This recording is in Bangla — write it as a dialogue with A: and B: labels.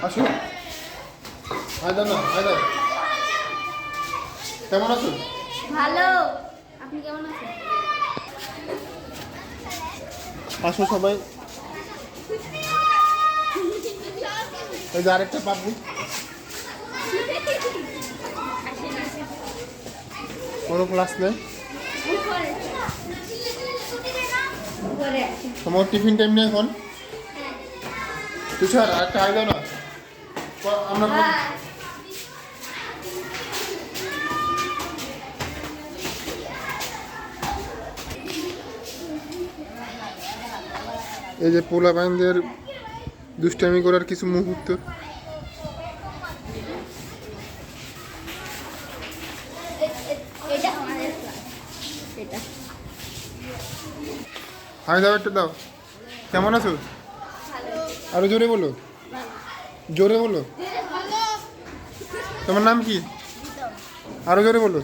A: আসো, হাই দাও না, হাই দাও। কেমন আছো?
B: ভালো। আপনি কেমন আছেন?
A: আসো সবাই। এই যে আরেকটা পাবলি, কোনো ক্লাস নেই। তোমার টিফিন টাইম নেই এখন। তুষার আরেকটা হাই দাও না। আমরা এই যে পোলা বাইনদের দুষ্টামি করার কিছু মুহূর্ত।
B: এটা আমাদের ক্লাস। এটা
A: হাই দাও, একটা দাও। কেমন আছো? আরো জোরে বলো, জোরে বলো। তোমার নাম কি? আরো জোরে বলো।